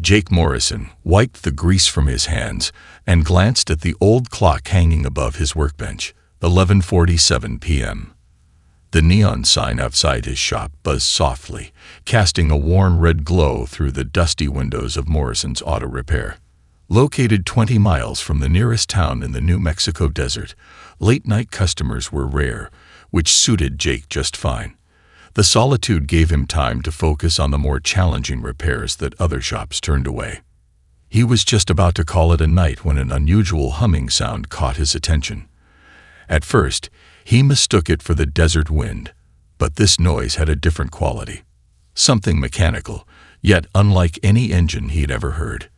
Jake Morrison wiped the grease from his hands and glanced at the old clock hanging above his workbench, 11:47 p.m. The neon sign outside his shop buzzed softly, casting a warm red glow through the dusty windows of Morrison's Auto Repair. Located 20 miles from the nearest town in the New Mexico desert, late-night customers were rare, which suited Jake just fine. The solitude gave him time to focus on the more challenging repairs that other shops turned away. He was just about to call it a night when an unusual humming sound caught his attention. At first, he mistook it for the desert wind, but this noise had a different quality. Something mechanical, yet unlike any engine he'd ever heard.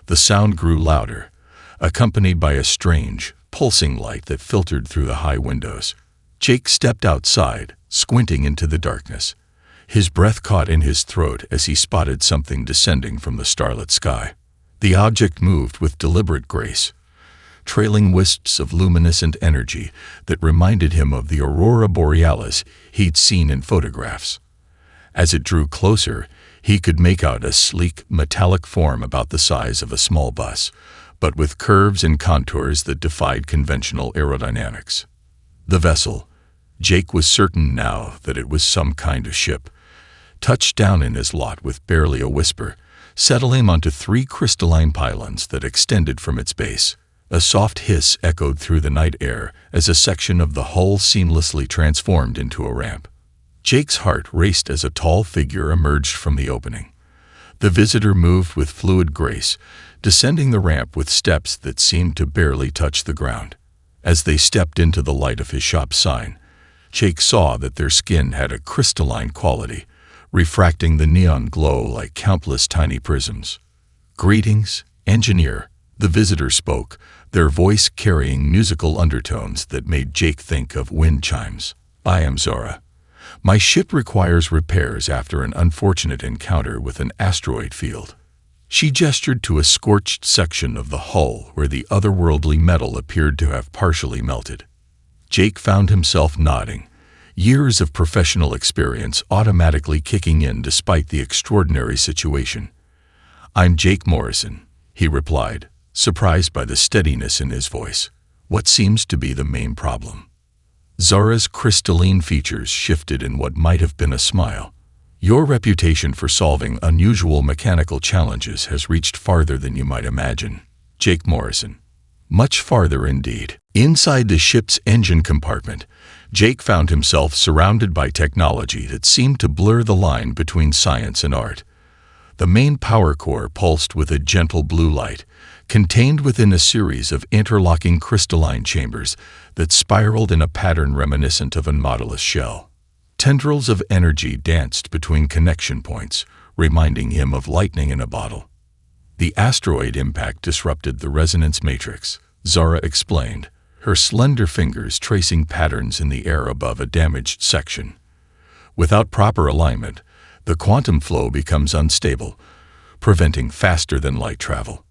The sound grew louder, accompanied by a strange, pulsing light that filtered through the high windows. Jake stepped outside, squinting into the darkness. His breath caught in his throat as he spotted something descending from the starlit sky. The object moved with deliberate grace, trailing wisps of luminescent energy that reminded him of the aurora borealis he'd seen in photographs. As it drew closer, he could make out a sleek, metallic form about the size of a small bus, but with curves and contours that defied conventional aerodynamics. The vessel, Jake was certain now that it was some kind of ship, touched down in his lot with barely a whisper, settling onto 3 crystalline pylons that extended from its base. A soft hiss echoed through the night air as a section of the hull seamlessly transformed into a ramp. Jake's heart raced as a tall figure emerged from the opening. The visitor moved with fluid grace, descending the ramp with steps that seemed to barely touch the ground. As they stepped into the light of his shop sign, Jake saw that their skin had a crystalline quality, refracting the neon glow like countless tiny prisms. "Greetings, engineer," the visitor spoke, their voice carrying musical undertones that made Jake think of wind chimes. "I am Zora. My ship requires repairs after an unfortunate encounter with an asteroid field." She gestured to a scorched section of the hull where the otherworldly metal appeared to have partially melted. Jake found himself nodding, years of professional experience automatically kicking in despite the extraordinary situation. "I'm Jake Morrison," he replied, surprised by the steadiness in his voice. "What seems to be the main problem?" Zora's crystalline features shifted in what might have been a smile. "Your reputation for solving unusual mechanical challenges has reached farther than you might imagine, Jake Morrison. Much farther indeed." Inside the ship's engine compartment, Jake found himself surrounded by technology that seemed to blur the line between science and art. The main power core pulsed with a gentle blue light, contained within a series of interlocking crystalline chambers that spiraled in a pattern reminiscent of a nautilus shell. Tendrils of energy danced between connection points, reminding him of lightning in a bottle. "The asteroid impact disrupted the resonance matrix," Zora explained, her slender fingers tracing patterns in the air above a damaged section. "Without proper alignment, the quantum flow becomes unstable, preventing faster-than-light travel."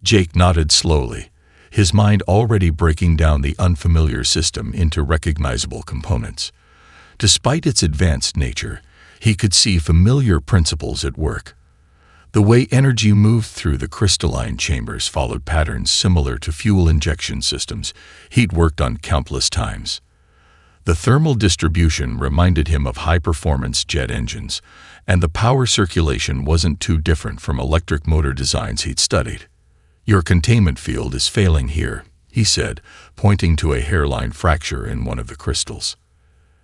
Jake nodded slowly, his mind already breaking down the unfamiliar system into recognizable components. Despite its advanced nature, he could see familiar principles at work. The way energy moved through the crystalline chambers followed patterns similar to fuel injection systems he'd worked on countless times. The thermal distribution reminded him of high-performance jet engines, and the power circulation wasn't too different from electric motor designs he'd studied. "Your containment field is failing here," he said, pointing to a hairline fracture in one of the crystals.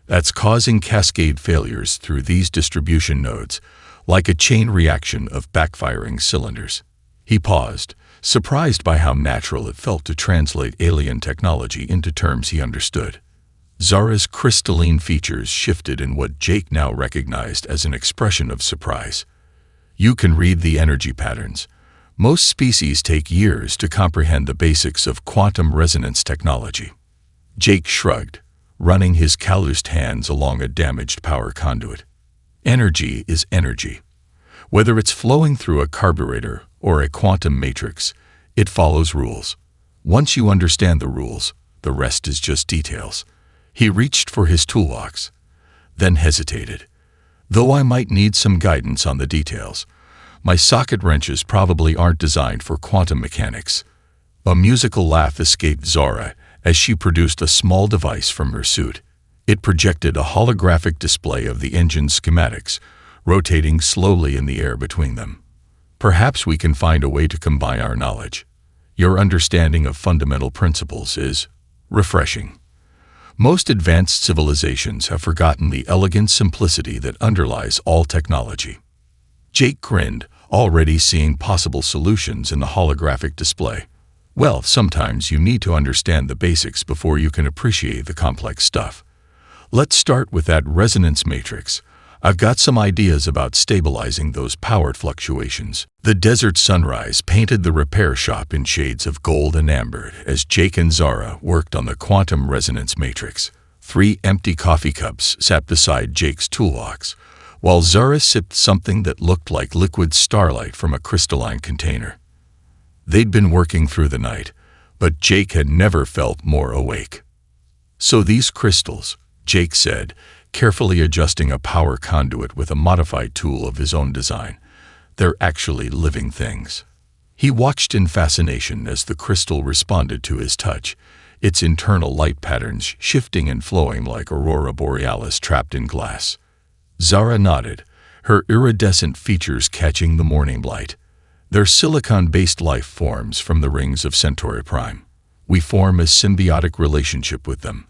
"That's causing cascade failures through these distribution nodes, like a chain reaction of backfiring cylinders." He paused, surprised by how natural it felt to translate alien technology into terms he understood. Zara's crystalline features shifted in what Jake now recognized as an expression of surprise. "You can read the energy patterns. Most species take years to comprehend the basics of quantum resonance technology." Jake shrugged, running his calloused hands along a damaged power conduit. "Energy is energy. Whether it's flowing through a carburetor or a quantum matrix, it follows rules. Once you understand the rules, the rest is just details." He reached for his toolbox, then hesitated. "Though I might need some guidance on the details, My socket wrenches probably aren't designed for quantum mechanics." A musical laugh escaped Zara as she produced a small device from her suit. It projected a holographic display of the engine's schematics, rotating slowly in the air between them. "Perhaps we can find a way to combine our knowledge. Your understanding of fundamental principles is refreshing. Most advanced civilizations have forgotten the elegant simplicity that underlies all technology." Jake grinned, already seeing possible solutions in the holographic display. "Well, sometimes you need to understand the basics before you can appreciate the complex stuff. Let's start with that resonance matrix. I've got some ideas about stabilizing those power fluctuations." The desert sunrise painted the repair shop in shades of gold and amber as Jake and Zara worked on the quantum resonance matrix. 3 empty coffee cups sat beside Jake's toolbox, while Zara sipped something that looked like liquid starlight from a crystalline container. They'd been working through the night, but Jake had never felt more awake. "So these crystals," Jake said, carefully adjusting a power conduit with a modified tool of his own design, "they're actually living things." He watched in fascination as the crystal responded to his touch, its internal light patterns shifting and flowing like aurora borealis trapped in glass. Zara nodded, her iridescent features catching the morning light. "They're silicon-based life forms from the rings of Centauri Prime. We form a symbiotic relationship with them,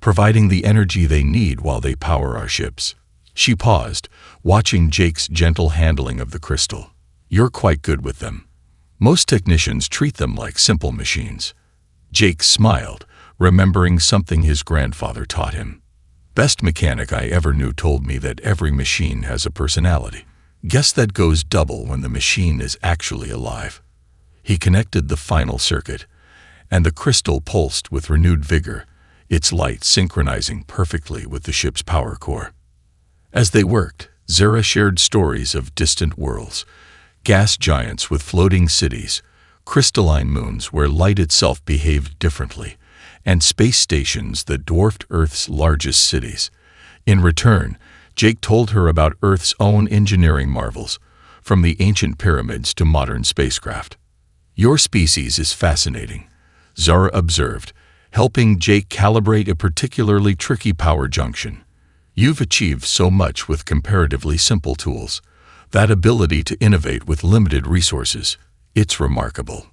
providing the energy they need while they power our ships." She paused, watching Jake's gentle handling of the crystal. "You're quite good with them. Most technicians treat them like simple machines." Jake smiled, remembering something his grandfather taught him. "Best mechanic I ever knew told me that every machine has a personality. Guess that goes double when the machine is actually alive." He connected the final circuit, and the crystal pulsed with renewed vigor, its light synchronizing perfectly with the ship's power core. As they worked, Zara shared stories of distant worlds, gas giants with floating cities, crystalline moons where light itself behaved differently, and space stations that dwarfed Earth's largest cities. In return, Jake told her about Earth's own engineering marvels, from the ancient pyramids to modern spacecraft. "Your species is fascinating," Zara observed, helping Jake calibrate a particularly tricky power junction. "You've achieved so much with comparatively simple tools. That ability to innovate with limited resources, it's remarkable."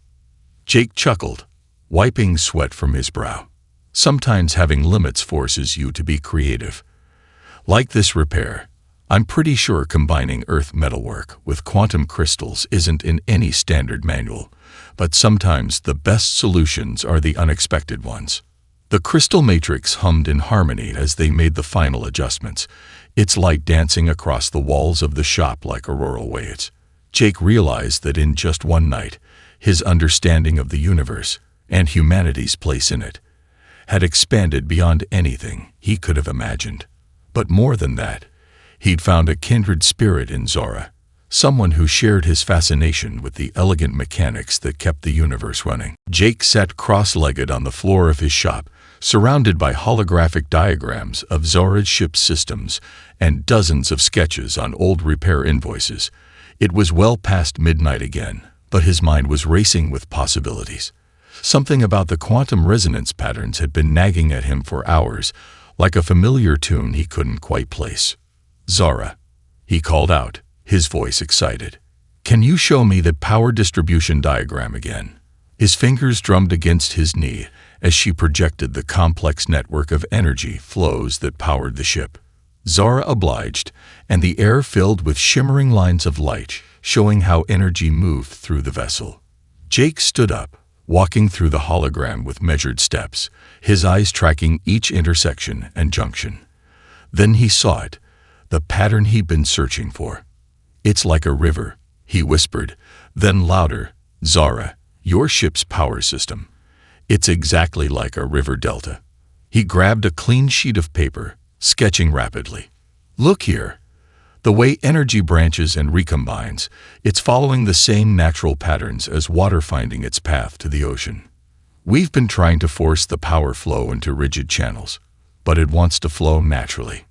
Jake chuckled, wiping sweat from his brow. "Sometimes having limits forces you to be creative. Like this repair, I'm pretty sure combining Earth metalwork with quantum crystals isn't in any standard manual, but sometimes the best solutions are the unexpected ones." The crystal matrix hummed in harmony as they made the final adjustments, its light dancing across the walls of the shop like auroral waves. Jake realized that in just one night, his understanding of the universe, and humanity's place in it, had expanded beyond anything he could have imagined. But more than that, he'd found a kindred spirit in Zara, someone who shared his fascination with the elegant mechanics that kept the universe running. Jake sat cross-legged on the floor of his shop, surrounded by holographic diagrams of Zara's ship's systems and dozens of sketches on old repair invoices. It was well past midnight again, but his mind was racing with possibilities. Something about the quantum resonance patterns had been nagging at him for hours, like a familiar tune he couldn't quite place. "Zara," he called out, his voice excited. "Can you show me that power distribution diagram again?" His fingers drummed against his knee as she projected the complex network of energy flows that powered the ship. Zara obliged, and the air filled with shimmering lines of light, showing how energy moved through the vessel. Jake stood up, walking through the hologram with measured steps, his eyes tracking each intersection and junction. Then he saw it, the pattern he'd been searching for. "It's like a river," he whispered, then louder, "Zara, your ship's power system. It's exactly like a river delta." He grabbed a clean sheet of paper, sketching rapidly. "Look here. The way energy branches and recombines, it's following the same natural patterns as water finding its path to the ocean. We've been trying to force the power flow into rigid channels, but it wants to flow naturally."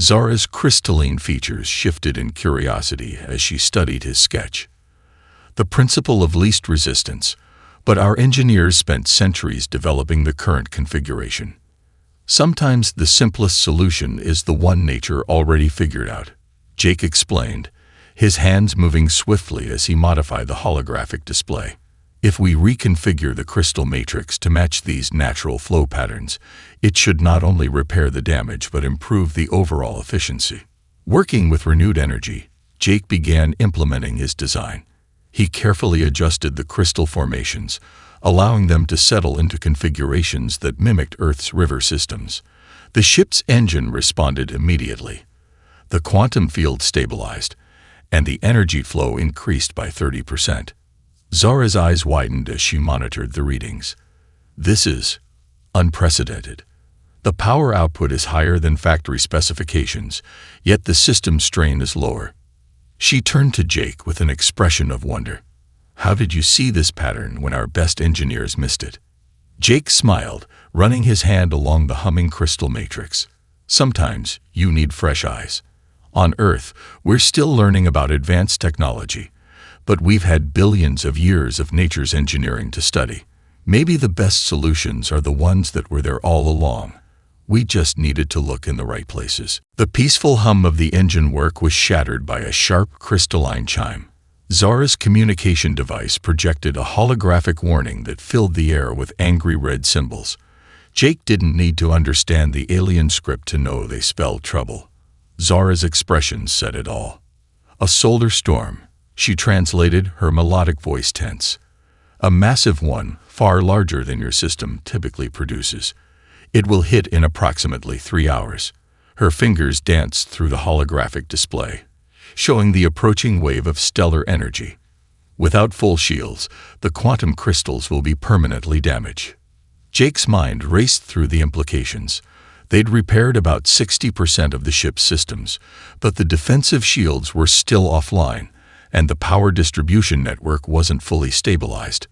Zara's crystalline features shifted in curiosity as she studied his sketch. The principle of least resistance, but our engineers spent centuries developing the current configuration. Sometimes the simplest solution is the one nature already figured out, Jake explained, his hands moving swiftly as he modified the holographic display. If we reconfigure the crystal matrix to match these natural flow patterns, it should not only repair the damage but improve the overall efficiency. Working with renewed energy, Jake began implementing his design. He carefully adjusted the crystal formations, allowing them to settle into configurations that mimicked Earth's river systems. The ship's engine responded immediately. The quantum field stabilized, and the energy flow increased by 30%. Zara's eyes widened as she monitored the readings. This is unprecedented. The power output is higher than factory specifications, yet the system strain is lower. She turned to Jake with an expression of wonder. How did you see this pattern when our best engineers missed it? Jake smiled, running his hand along the humming crystal matrix. Sometimes you need fresh eyes. On Earth, we're still learning about advanced technology, but we've had billions of years of nature's engineering to study. Maybe the best solutions are the ones that were there all along. We just needed to look in the right places. The peaceful hum of the engine work was shattered by a sharp crystalline chime. Zara's communication device projected a holographic warning that filled the air with angry red symbols. Jake didn't need to understand the alien script to know they spelled trouble. Zara's expressions said it all. A solar storm. She translated, her melodic voice tense. A massive one, far larger than your system typically produces. It will hit in approximately 3 hours. Her fingers danced through the holographic display, showing the approaching wave of stellar energy. Without full shields, the quantum crystals will be permanently damaged. Jake's mind raced through the implications. They'd repaired about 60% of the ship's systems, but the defensive shields were still offline, and the power distribution network wasn't fully stabilized.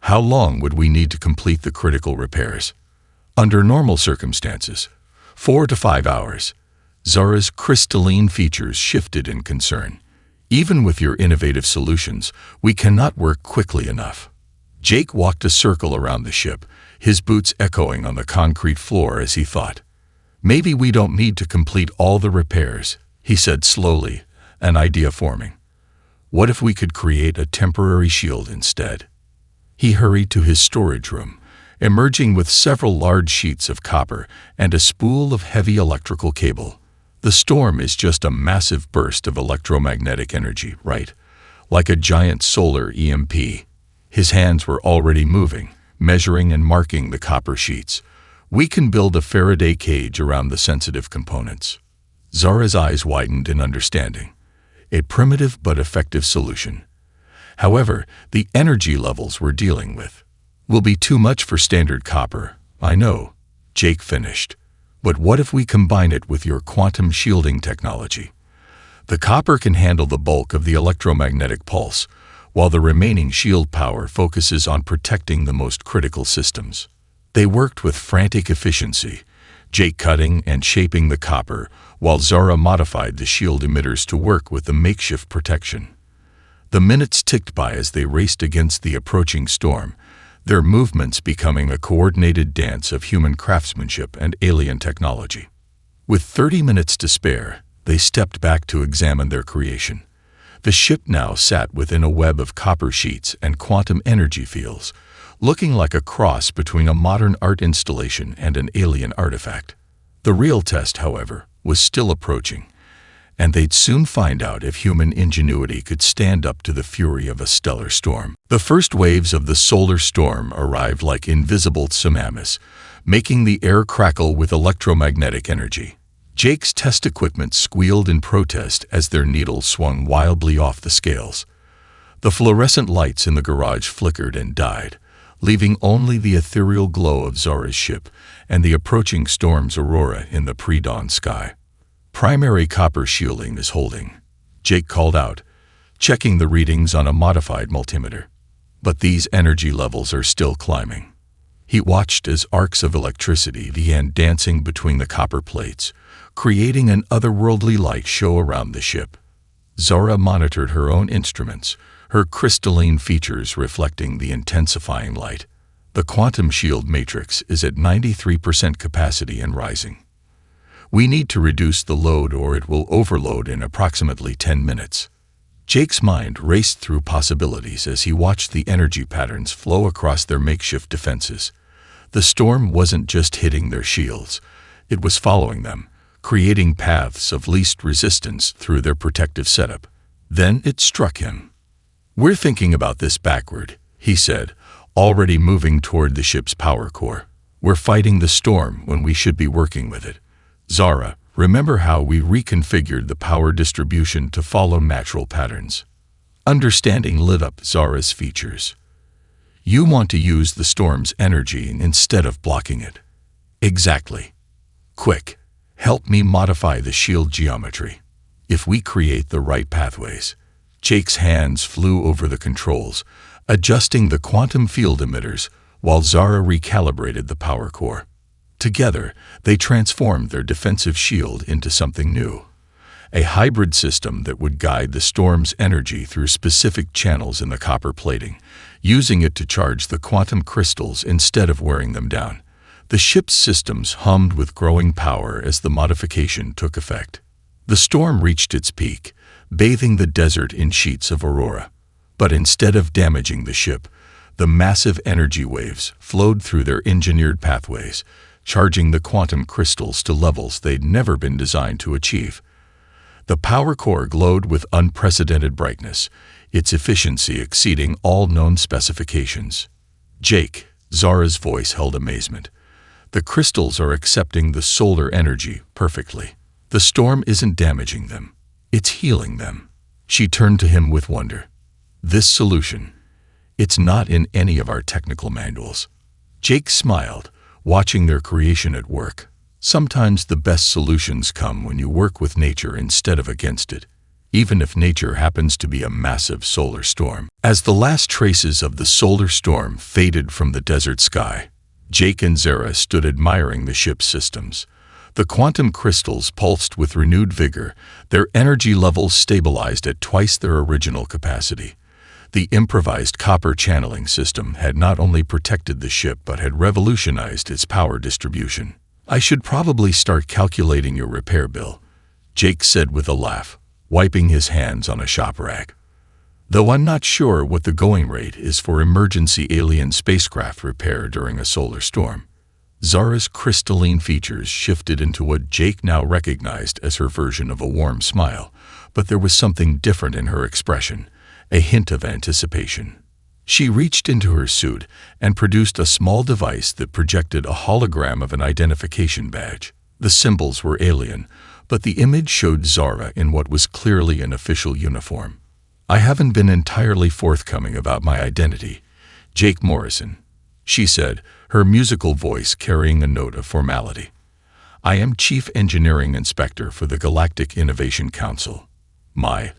How long would we need to complete the critical repairs? Under normal circumstances, 4 to 5 hours. Zara's crystalline features shifted in concern. Even with your innovative solutions, we cannot work quickly enough. Jake walked a circle around the ship, his boots echoing on the concrete floor as he thought. Maybe we don't need to complete all the repairs, he said slowly, an idea forming. What if we could create a temporary shield instead? He hurried to his storage room, emerging with several large sheets of copper and a spool of heavy electrical cable. The storm is just a massive burst of electromagnetic energy, right? Like a giant solar EMP. His hands were already moving, measuring and marking the copper sheets. We can build a Faraday cage around the sensitive components. Zara's eyes widened in understanding. A primitive but effective solution. However, the energy levels we're dealing with will be too much for standard copper. I know, Jake finished. But what if we combine it with your quantum shielding technology? The copper can handle the bulk of the electromagnetic pulse, while the remaining shield power focuses on protecting the most critical systems. They worked with frantic efficiency, Jake cutting and shaping the copper, while Zara modified the shield emitters to work with the makeshift protection. The minutes ticked by as they raced against the approaching storm, their movements becoming a coordinated dance of human craftsmanship and alien technology. With 30 minutes to spare, they stepped back to examine their creation. The ship now sat within a web of copper sheets and quantum energy fields, looking like a cross between a modern art installation and an alien artifact. The real test, however, was still approaching, and they'd soon find out if human ingenuity could stand up to the fury of a stellar storm. The first waves of the solar storm arrived like invisible tsunamis, making the air crackle with electromagnetic energy. Jake's test equipment squealed in protest as their needles swung wildly off the scales. The fluorescent lights in the garage flickered and died, leaving only the ethereal glow of Zara's ship and the approaching storm's aurora in the pre-dawn sky. Primary copper shielding is holding, Jake called out, checking the readings on a modified multimeter. But these energy levels are still climbing. He watched as arcs of electricity began dancing between the copper plates, creating an otherworldly light show around the ship. Zara monitored her own instruments, her crystalline features reflecting the intensifying light. The quantum shield matrix is at 93% capacity and rising. We need to reduce the load or it will overload in approximately 10 minutes. Jake's mind raced through possibilities as he watched the energy patterns flow across their makeshift defenses. The storm wasn't just hitting their shields, it was following them, creating paths of least resistance through their protective setup. Then it struck him. "We're thinking about this backward," he said, already moving toward the ship's power core. "We're fighting the storm when we should be working with it. Zara, remember how we reconfigured the power distribution to follow natural patterns?" Understanding lit up Zara's features. "You want to use the storm's energy instead of blocking it." "Exactly. Quick, help me modify the shield geometry. If we create the right pathways." Jake's hands flew over the controls, adjusting the quantum field emitters while Zara recalibrated the power core. Together, they transformed their defensive shield into something new. A hybrid system that would guide the storm's energy through specific channels in the copper plating, using it to charge the quantum crystals instead of wearing them down. The ship's systems hummed with growing power as the modification took effect. The storm reached its peak, bathing the desert in sheets of aurora. But instead of damaging the ship, the massive energy waves flowed through their engineered pathways, charging the quantum crystals to levels they'd never been designed to achieve. The power core glowed with unprecedented brightness, its efficiency exceeding all known specifications. "Jake," Zara's voice held amazement. "The crystals are accepting the solar energy perfectly. The storm isn't damaging them, it's healing them." She turned to him with wonder. "This solution, it's not in any of our technical manuals." Jake smiled, watching their creation at work. Sometimes the best solutions come when you work with nature instead of against it, even if nature happens to be a massive solar storm. As the last traces of the solar storm faded from the desert sky, Jake and Zara stood admiring the ship's systems. The quantum crystals pulsed with renewed vigor, their energy levels stabilized at twice their original capacity. The improvised copper channeling system had not only protected the ship but had revolutionized its power distribution. "I should probably start calculating your repair bill," Jake said with a laugh, wiping his hands on a shop rag. "Though I'm not sure what the going rate is for emergency alien spacecraft repair during a solar storm." Zara's crystalline features shifted into what Jake now recognized as her version of a warm smile, but there was something different in her expression, a hint of anticipation. She reached into her suit and produced a small device that projected a hologram of an identification badge. The symbols were alien, but the image showed Zara in what was clearly an official uniform. "I haven't been entirely forthcoming about my identity, Jake Morrison," she said, her musical voice carrying a note of formality. "I am Chief Engineering Inspector for the Galactic Innovation Council. My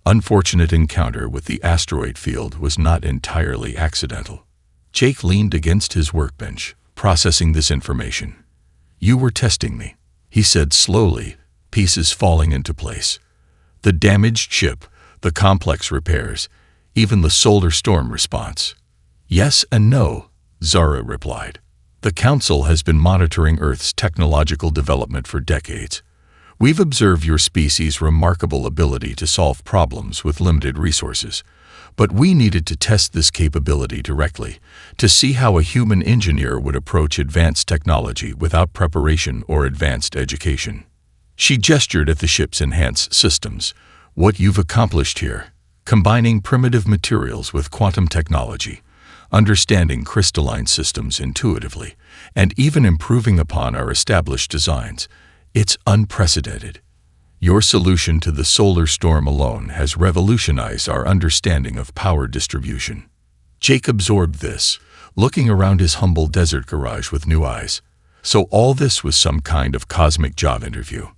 unfortunate encounter with the asteroid field was not entirely accidental." Jake leaned against his workbench, processing this information. "You were testing me," he said slowly, pieces falling into place. "The damaged ship, the complex repairs, even the solar storm response." "Yes and no," Zara replied. "The Council has been monitoring Earth's technological development for decades. We've observed your species' remarkable ability to solve problems with limited resources, but we needed to test this capability directly to see how a human engineer would approach advanced technology without preparation or advanced education." She gestured at the ship's enhanced systems. "What you've accomplished here, combining primitive materials with quantum technology, understanding crystalline systems intuitively, and even improving upon our established designs, it's unprecedented. Your solution to the solar storm alone has revolutionized our understanding of power distribution." Jake absorbed this, looking around his humble desert garage with new eyes. So all this was some kind of cosmic job interview.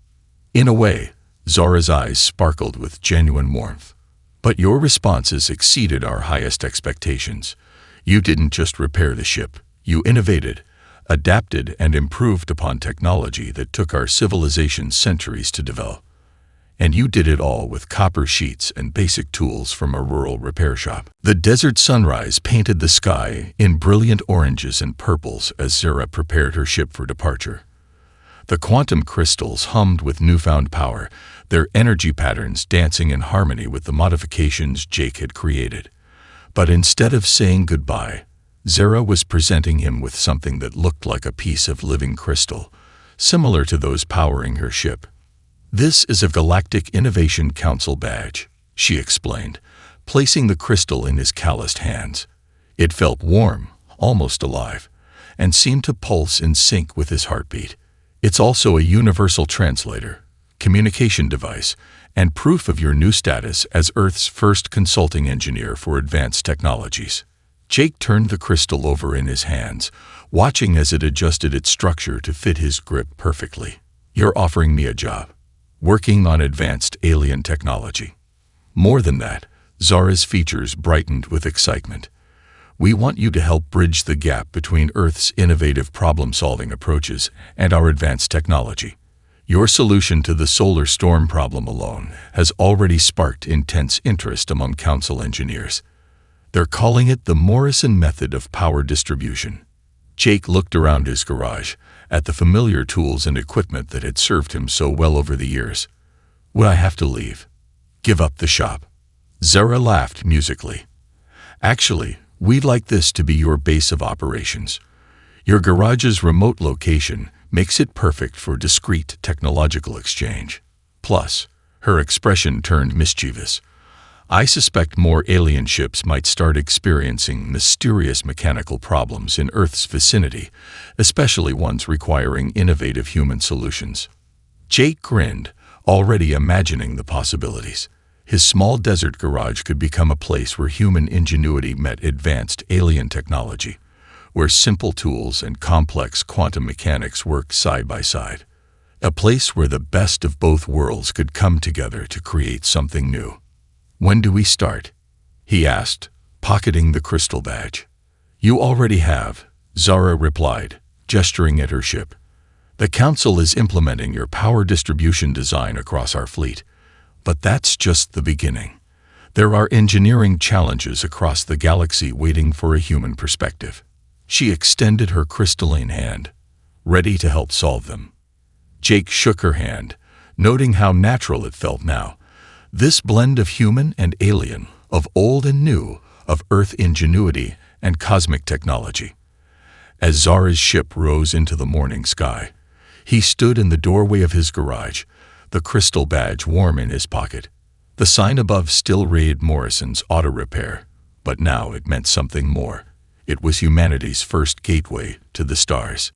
In a way, Zara's eyes sparkled with genuine warmth. "But your responses exceeded our highest expectations. You didn't just repair the ship, you innovated adapted and improved upon technology that took our civilization centuries to develop. And you did it all with copper sheets and basic tools from a rural repair shop. The desert sunrise painted the sky in brilliant oranges and purples as Zara prepared her ship for departure. The quantum crystals hummed with newfound power, their energy patterns dancing in harmony with the modifications Jake had created. But instead of saying goodbye, Zara was presenting him with something that looked like a piece of living crystal, similar to those powering her ship. "This is a Galactic Innovation Council badge," she explained, placing the crystal in his calloused hands. It felt warm, almost alive, and seemed to pulse in sync with his heartbeat. "It's also a universal translator, communication device, and proof of your new status as Earth's first consulting engineer for advanced technologies." Jake turned the crystal over in his hands, watching as it adjusted its structure to fit his grip perfectly. "You're offering me a job, working on advanced alien technology." More than that, Zara's features brightened with excitement. "We want you to help bridge the gap between Earth's innovative problem-solving approaches and our advanced technology. Your solution to the solar storm problem alone has already sparked intense interest among Council engineers. They're calling it the Morrison method of power distribution." Jake looked around his garage, at the familiar tools and equipment that had served him so well over the years. "Would I have to leave? Give up the shop?" Zara laughed musically. "Actually, we'd like this to be your base of operations. Your garage's remote location makes it perfect for discreet technological exchange." Plus, her expression turned mischievous. "I suspect more alien ships might start experiencing mysterious mechanical problems in Earth's vicinity, especially ones requiring innovative human solutions." Jake grinned, already imagining the possibilities. His small desert garage could become a place where human ingenuity met advanced alien technology, where simple tools and complex quantum mechanics worked side by side. A place where the best of both worlds could come together to create something new. "When do we start?" he asked, pocketing the crystal badge. "You already have," Zara replied, gesturing at her ship. "The Council is implementing your power distribution design across our fleet. But that's just the beginning. There are engineering challenges across the galaxy waiting for a human perspective." She extended her crystalline hand, ready to help solve them. Jake shook her hand, noting how natural it felt now. This blend of human and alien, of old and new, of Earth ingenuity and cosmic technology. As Zara's ship rose into the morning sky, he stood in the doorway of his garage, the crystal badge warm in his pocket. The sign above still read Morrison's Auto Repair, but now it meant something more. It was humanity's first gateway to the stars.